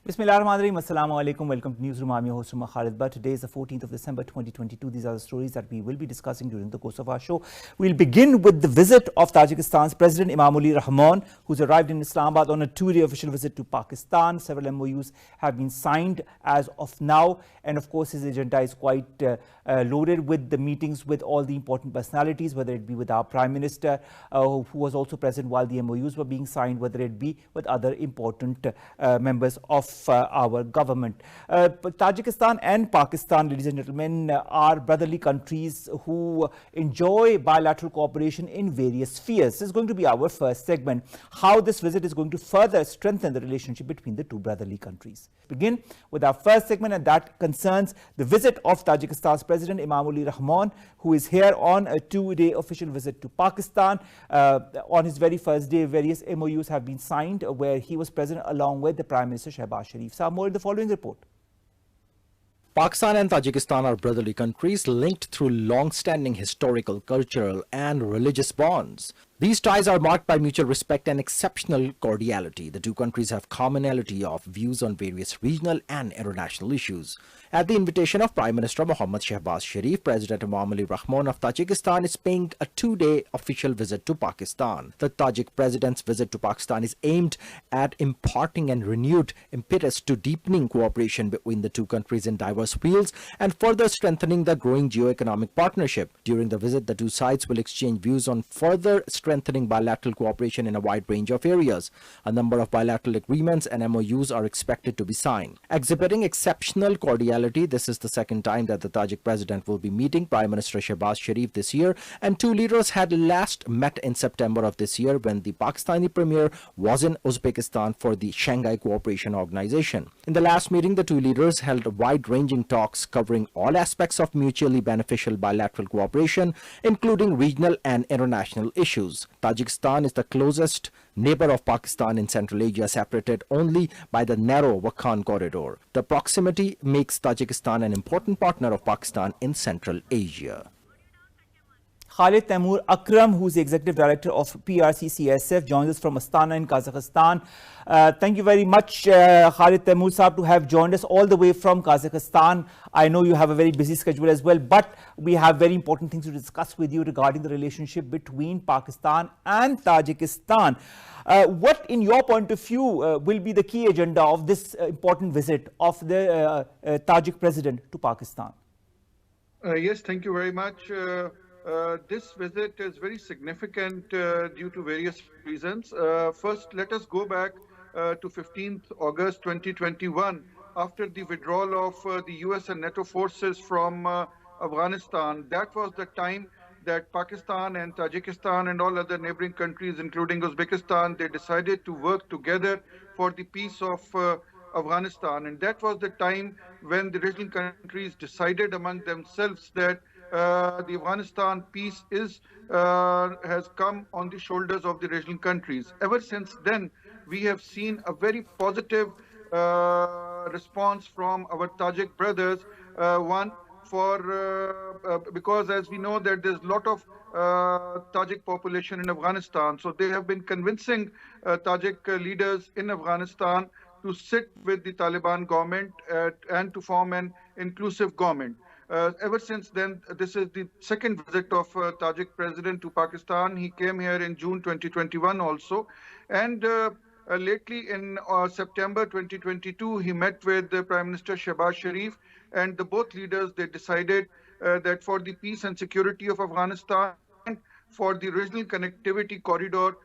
Bismillahirrahmanirrahim. Assalamu alaikum. Welcome to Newsroom. I'm your host, Omar Khalid Butt. Today is the 14th of December 2022. These are the stories that we will be discussing during the course of our show. We'll begin with the visit of Tajikistan's President Emomali Rahmon, who's arrived in Islamabad on a two-day official visit to Pakistan. Several MOUs have been signed as of now. And of course, his agenda is quite loaded with the meetings with all the important personalities, whether it be with our Prime Minister, who was also present while the MOUs were being signed, whether it be with other important members of our government. Tajikistan and Pakistan, ladies and gentlemen, are brotherly countries who enjoy bilateral cooperation in various spheres. This is going to be our first segment, how this visit is going to further strengthen the relationship between the two brotherly countries. Begin with our first segment, and that concerns the visit of Tajikistan's President Emomali Rahmon, who is here on a two-day official visit to Pakistan. On his very first day, various MOUs have been signed where he was present along with the Prime Minister Shehbaz Sharif. Some more in the following report. Pakistan and Tajikistan are brotherly countries linked through long-standing historical, cultural and religious bonds. These ties are marked by mutual respect and exceptional cordiality. The two countries have commonality of views on various regional and international issues. At the invitation of Prime Minister Mohammad Shehbaz Sharif, President Emomali Rahmon of Tajikistan is paying a two-day official visit to Pakistan. The Tajik president's visit to Pakistan is aimed at imparting and renewed impetus to deepening cooperation between the two countries in diverse fields and further strengthening the growing geo-economic partnership. During the visit, the two sides will exchange views on further strengthening bilateral cooperation in a wide range of areas. A number of bilateral agreements and MOUs are expected to be signed. Exhibiting exceptional cordiality, this is the second time that the Tajik president will be meeting Prime Minister Shehbaz Sharif this year, and two leaders had last met in September of this year when the Pakistani premier was in Uzbekistan for the Shanghai Cooperation Organization. In the last meeting, the two leaders held wide-ranging talks covering all aspects of mutually beneficial bilateral cooperation, including regional and international issues. Tajikistan is the closest neighbor of Pakistan in Central Asia, separated only by the narrow Wakhan corridor. The proximity makes Tajikistan an important partner of Pakistan in Central Asia. Khalid Taimur Akram, who is the Executive Director of PRC-CSF, joins us from Astana in Kazakhstan. Thank you very much, Khalid Taimur Saab, to have joined us all the way from Kazakhstan. I know you have a very busy schedule as well, but we have very important things to discuss with you regarding the relationship between Pakistan and Tajikistan. What, in your point of view, will be the key agenda of this important visit of the Tajik president to Pakistan? Yes, thank you very much. This visit is very significant due to various reasons. First, let us go back to 15th August 2021, after the withdrawal of the US and NATO forces from Afghanistan. That was the time that Pakistan and Tajikistan and all other neighboring countries, including Uzbekistan, they decided to work together for the peace of Afghanistan. And that was the time when the regional countries decided among themselves that the Afghanistan peace has come on the shoulders of the regional countries. Ever since then, we have seen a very positive response from our Tajik brothers. Because as we know that there's a lot of Tajik population in Afghanistan, so they have been convincing Tajik leaders in Afghanistan to sit with the Taliban government and to form an inclusive government. Ever since then, this is the second visit of Tajik president to Pakistan. He came here in June 2021 also. And lately in September 2022, he met with Prime Minister Shehbaz Sharif, and the both leaders, they decided that for the peace and security of Afghanistan and for the regional connectivity corridor,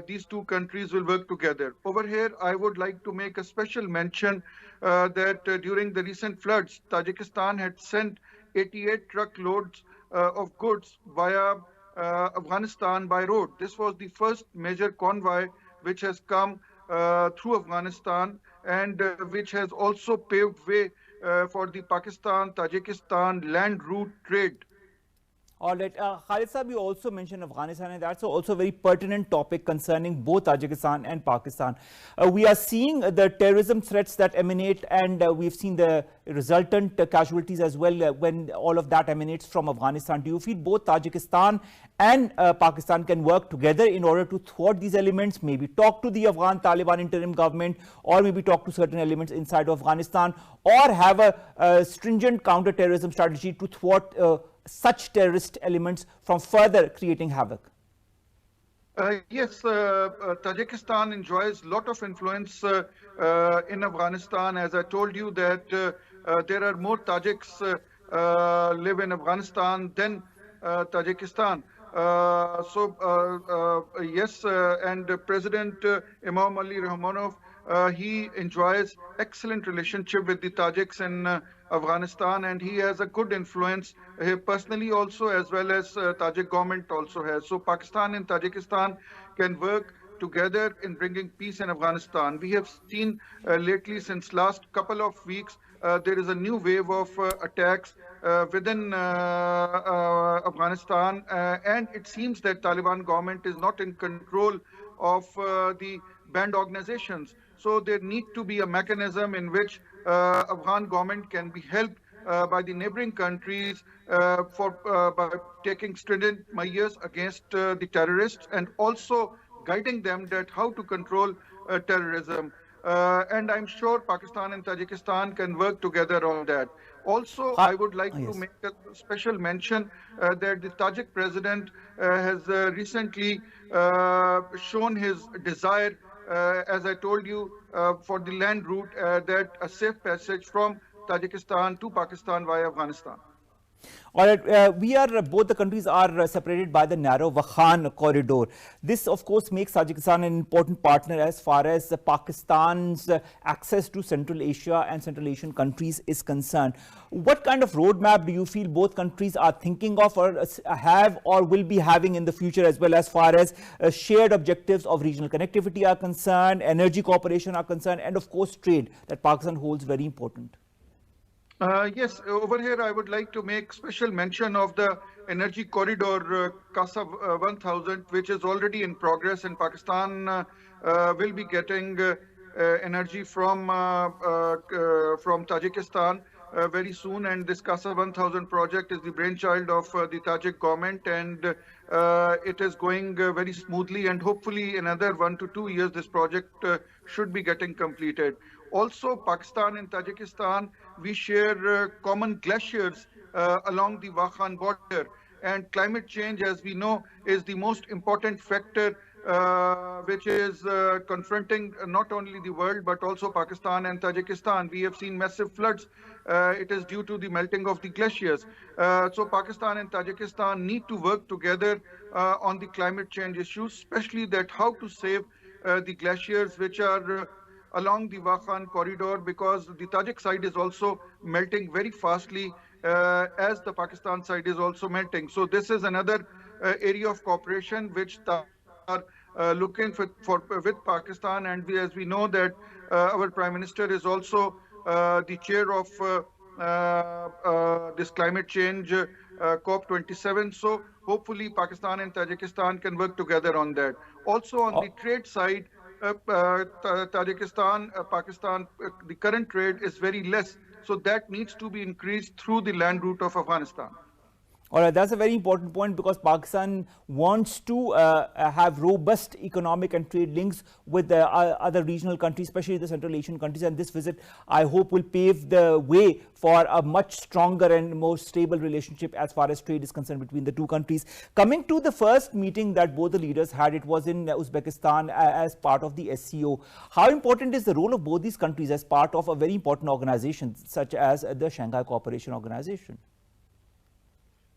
these two countries will work together. Over here, I would like to make a special mention that during the recent floods, Tajikistan had sent 88 truckloads of goods via Afghanistan by road. This was the first major convoy which has come through Afghanistan and which has also paved way for the Pakistan-Tajikistan land route trade. All right. Khalid Saab, you also mentioned Afghanistan, and that's also a very pertinent topic concerning both Tajikistan and Pakistan. We are seeing the terrorism threats that emanate, and we've seen the resultant casualties as well when all of that emanates from Afghanistan. Do you feel both Tajikistan and Pakistan can work together in order to thwart these elements, maybe talk to the Afghan Taliban interim government, or maybe talk to certain elements inside of Afghanistan, or have a stringent counter-terrorism strategy to thwart such terrorist elements from further creating havoc? Yes, Tajikistan enjoys a lot of influence in Afghanistan. As I told you that there are more Tajiks live in Afghanistan than Tajikistan. Yes, and President Emomali Rahmon, he enjoys excellent relationship with the Tajiks in Afghanistan, and he has a good influence personally also, as well as Tajik government also has. So Pakistan and Tajikistan can work together in bringing peace in Afghanistan. We have seen lately, since last couple of weeks, there is a new wave of attacks within Afghanistan, and it seems that Taliban government is not in control of the banned organizations. So there need to be a mechanism in which Afghan government can be helped by the neighboring countries by taking stringent measures against the terrorists, and also guiding them that how to control terrorism. And I'm sure Pakistan and Tajikistan can work together on that. Also, I would like to make a special mention that the Tajik president has recently shown his desire, as I told you, for the land route, that a safe passage from Tajikistan to Pakistan via Afghanistan. All right, both the countries are separated by the narrow Wakhan corridor. This, of course, makes Tajikistan an important partner as far as Pakistan's access to Central Asia and Central Asian countries is concerned. What kind of roadmap do you feel both countries are thinking of, or have, or will be having in the future, as well as far as shared objectives of regional connectivity are concerned, energy cooperation are concerned, and of course trade that Pakistan holds very important? Yes, over here I would like to make special mention of the energy corridor Casa 1000, which is already in progress, and Pakistan will be getting energy from Tajikistan very soon. And this Casa 1000 project is the brainchild of the Tajik government, and it is going very smoothly, and hopefully in another 1 to 2 years this project should be getting completed. Also, Pakistan and Tajikistan, we share common glaciers along the Wakhan border, and climate change, as we know, is the most important factor which is confronting not only the world but also Pakistan and Tajikistan. We have seen massive floods. It is due to the melting of the glaciers. So Pakistan and Tajikistan need to work together on the climate change issues, especially that how to save the glaciers which are along the Wakhan corridor, because the Tajik side is also melting very fastly as the Pakistan side is also melting. So this is another area of cooperation which are looking for with Pakistan. And as we know that our Prime Minister is also the chair of this climate change COP27. So hopefully Pakistan and Tajikistan can work together on that. Also on the trade side, Tajikistan, Pakistan, the current trade is very less. So that needs to be increased through the land route of Afghanistan. All right, that's a very important point, because Pakistan wants to have robust economic and trade links with the other regional countries, especially the Central Asian countries. And this visit, I hope, will pave the way for a much stronger and more stable relationship as far as trade is concerned between the two countries. Coming to the first meeting that both the leaders had, it was in Uzbekistan as part of the SCO. How important is the role of both these countries as part of a very important organization such as the Shanghai Cooperation Organization?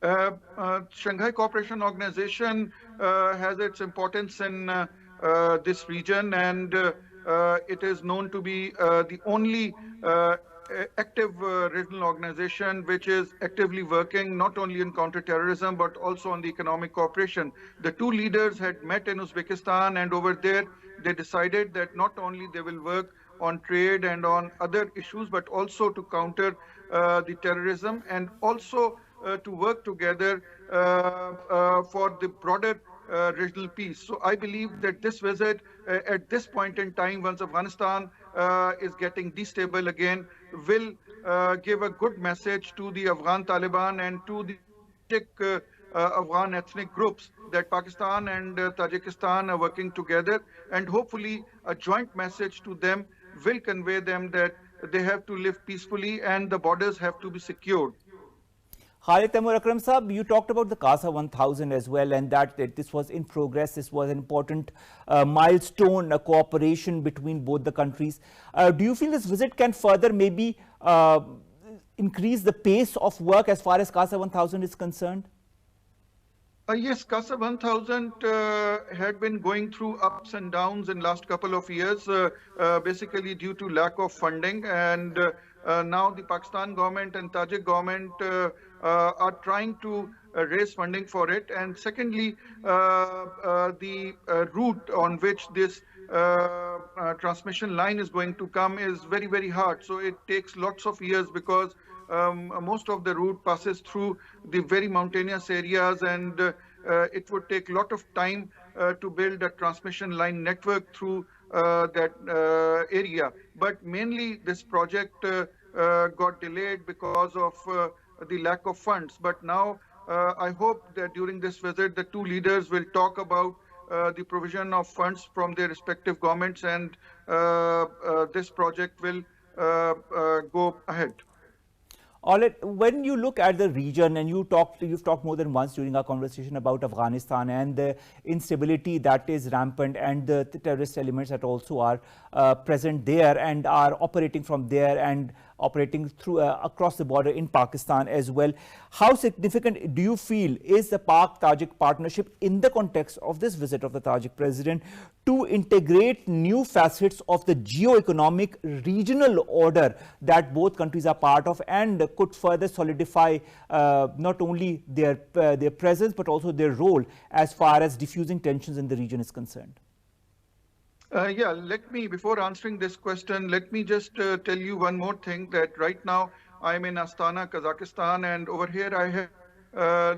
Shanghai Cooperation Organization has its importance in this region, and it is known to be the only active regional organization which is actively working not only in counter-terrorism but also on the economic cooperation. The two leaders had met in Uzbekistan, and over there they decided that not only they will work on trade and on other issues but also to counter the terrorism, and also to work together for the broader regional peace. So I believe that this visit at this point in time, once Afghanistan is getting destable again, will give a good message to the Afghan Taliban and to the Afghan ethnic groups that Pakistan and Tajikistan are working together, and hopefully a joint message to them will convey them that they have to live peacefully and the borders have to be secured. Khalid Taimur Akram Sahab, you talked about the CASA 1000 as well, and that this was in progress. This was an important milestone, a cooperation between both the countries. Do you feel this visit can further maybe increase the pace of work as far as CASA 1000 is concerned? Yes, CASA 1000 had been going through ups and downs in last couple of years, basically due to lack of funding. And now the Pakistan government and Tajik government are trying to raise funding for it. And secondly, the route on which this transmission line is going to come is very, very hard. So it takes lots of years because most of the route passes through the very mountainous areas, and it would take a lot of time to build a transmission line network through that area. But mainly this project got delayed because of the lack of funds. But now I hope that during this visit, the two leaders will talk about the provision of funds from their respective governments, and this project will go ahead. All right. When you look at the region, and you've talked more than once during our conversation about Afghanistan and the instability that is rampant, and the terrorist elements that also are present there and are operating from there and operating through across the border in Pakistan as well. How significant do you feel is the Pak-Tajik partnership in the context of this visit of the Tajik president to integrate new facets of the geo-economic regional order that both countries are part of, and could further solidify not only their presence but also their role as far as diffusing tensions in the region is concerned? Yeah, before answering this question, let me just tell you one more thing, that right now I'm in Astana, Kazakhstan, and over here I have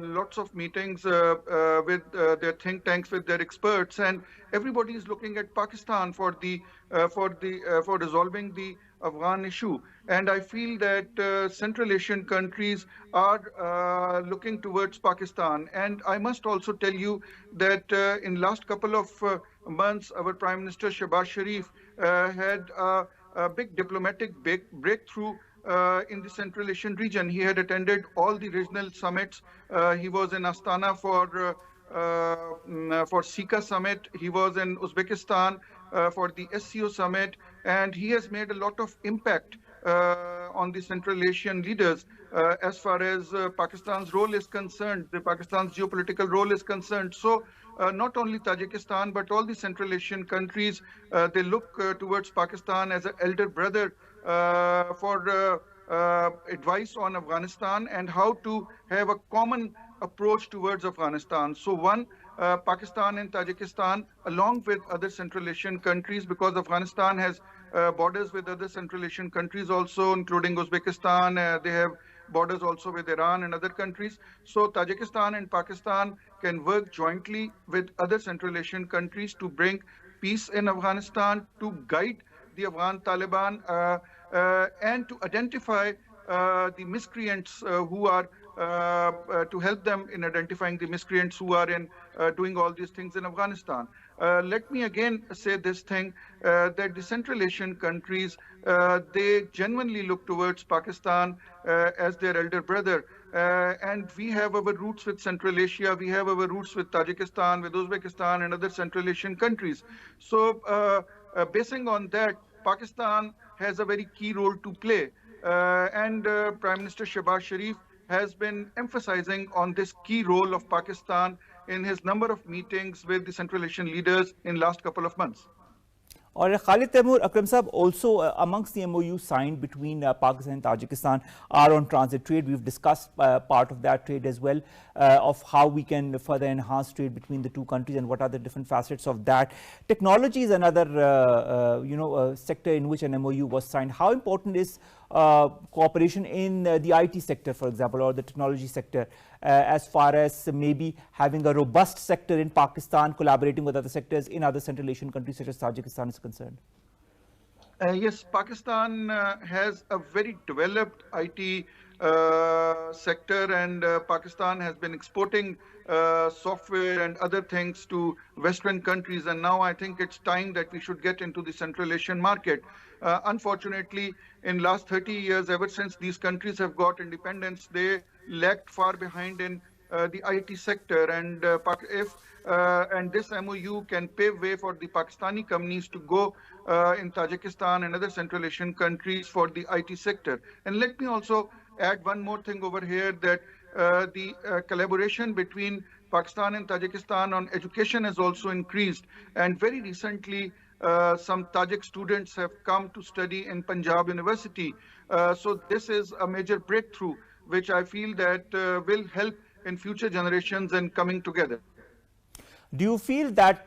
lots of meetings with their think tanks, with their experts, and everybody is looking at Pakistan for resolving the Afghan issue. And I feel that Central Asian countries are looking towards Pakistan. And I must also tell you that in last couple of months, our Prime Minister Shehbaz Sharif had a big diplomatic breakthrough in the Central Asian region. He had attended all the regional summits. He was in Astana for SICA summit. He was in Uzbekistan for the SCO summit, and he has made a lot of impact on the Central Asian leaders as far as Pakistan's role is concerned, Pakistan's geopolitical role is concerned. So not only Tajikistan, but all the Central Asian countries, they look towards Pakistan as an elder brother for advice on Afghanistan and how to have a common approach towards Afghanistan. So one, Pakistan and Tajikistan, along with other Central Asian countries, because Afghanistan has borders with other Central Asian countries also, including Uzbekistan. They have borders also with Iran and other countries. So Tajikistan and Pakistan can work jointly with other Central Asian countries to bring peace in Afghanistan, to guide the Afghan Taliban, and to identify the miscreants who are to help them in identifying the miscreants who are in doing all these things in Afghanistan. Let me again say this thing, that the Central Asian countries, they genuinely look towards Pakistan as their elder brother. And we have our roots with Central Asia, we have our roots with Tajikistan, with Uzbekistan and other Central Asian countries. So basing on that, Pakistan has a very key role to play. And Prime Minister Shehbaz Sharif has been emphasizing on this key role of Pakistan in his number of meetings with the Central Asian leaders in last couple of months. Or Khalid Taimur Akram sahab, also amongst the MOU signed between Pakistan and Tajikistan are on transit trade. We've discussed part of that trade as well, of how we can further enhance trade between the two countries and what are the different facets of that. Technology is another sector in which an MOU was signed. How important is cooperation in the IT sector, for example, or the technology sector, as far as maybe having a robust sector in Pakistan, collaborating with other sectors in other Central Asian countries such as Tajikistan is concerned? Yes, Pakistan has a very developed IT sector, and Pakistan has been exporting software and other things to Western countries. And now I think it's time that we should get into the Central Asian market. Unfortunately, in last 30 years, ever since these countries have got independence, they lagged far behind in the IT sector. And and this MOU can pave way for the Pakistani companies to go in Tajikistan and other Central Asian countries for the IT sector. And let me also add one more thing over here, that the collaboration between Pakistan and Tajikistan on education has also increased. And very recently, some Tajik students have come to study in Punjab University. So this is a major breakthrough, which I feel that will help in future generations and coming together. Do you feel that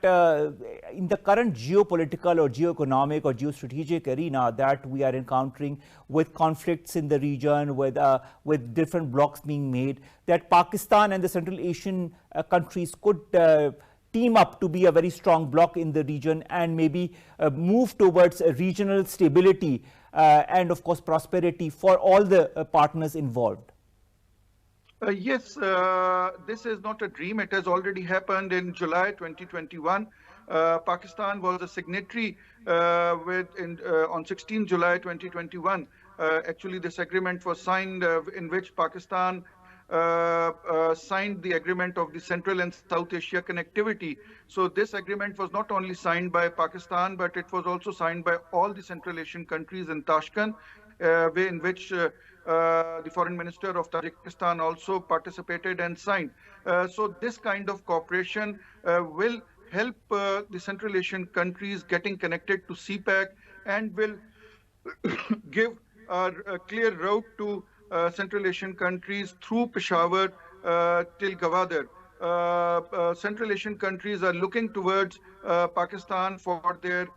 in the current geopolitical or geoeconomic or geostrategic arena that we are encountering, with conflicts in the region, with different blocks being made, that Pakistan and the Central Asian countries could team up to be a very strong bloc in the region and maybe move towards regional stability and, of course, prosperity for all the partners involved? Yes, this is not a dream. It has already happened in July 2021. Pakistan was a signatory on 16 July 2021. Actually, this agreement was signed in which Pakistan signed the agreement of the Central and South Asia connectivity. So this agreement was not only signed by Pakistan, but it was also signed by all the Central Asian countries in Tashkent, in which the foreign minister of Tajikistan also participated and signed. So this kind of cooperation will help the Central Asian countries getting connected to CPEC and will give a clear route to Central Asian countries through Peshawar till Gwadar. Central Asian countries are looking towards Pakistan for their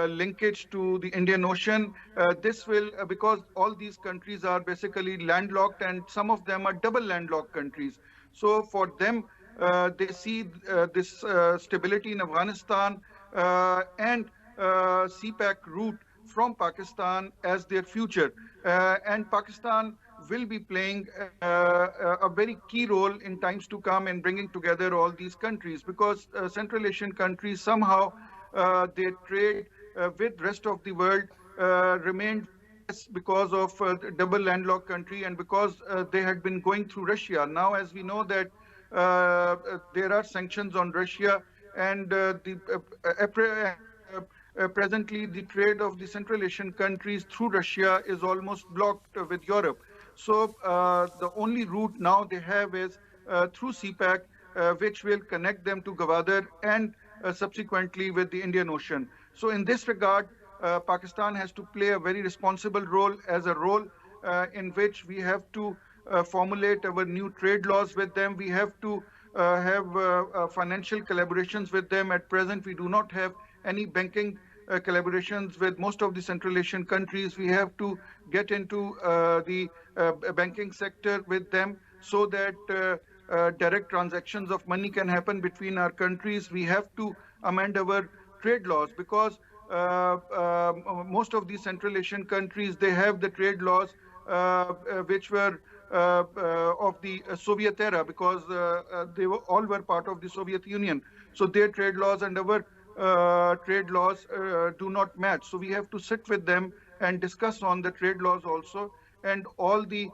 linkage to the Indian Ocean. This will, because all these countries are basically landlocked and some of them are double landlocked countries. So for them, they see this stability in Afghanistan and CPEC route from Pakistan as their future. And Pakistan will be playing a very key role in times to come in bringing together all these countries, because Central Asian countries somehow their trade with rest of the world remained because of double landlocked country and because they had been going through Russia. Now, as we know that there are sanctions on Russia, and presently the trade of the Central Asian countries through Russia is almost blocked with Europe. So the only route now they have is through CPEC, which will connect them to Gwadar and subsequently with the Indian Ocean. So in this regard, Pakistan has to play a very responsible role, as a role in which we have to formulate our new trade laws with them. We have to have financial collaborations with them. At present, we do not have any banking collaborations with most of the Central Asian countries. We have to get into the banking sector with them so that direct transactions of money can happen between our countries. We have to amend our trade laws, because most of these Central Asian countries, they have the trade laws which were of the Soviet era, because they all were part of the Soviet Union. So their trade laws and our trade laws do not match. So we have to sit with them and discuss on the trade laws also, and all the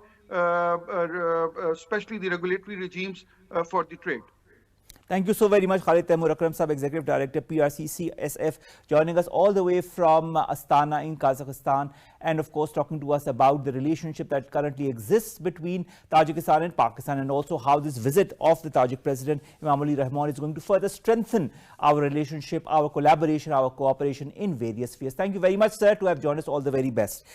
especially the regulatory regimes for the trade. Thank you so very much, Khalid Taimur Akram, Sub-Executive Director, PRC-CSF, joining us all the way from Astana in Kazakhstan, and of course talking to us about the relationship that currently exists between Tajikistan and Pakistan, and also how this visit of the Tajik President Emomali Rahmon is going to further strengthen our relationship, our collaboration, our cooperation in various spheres. Thank you very much, sir, to have joined us. All the very best.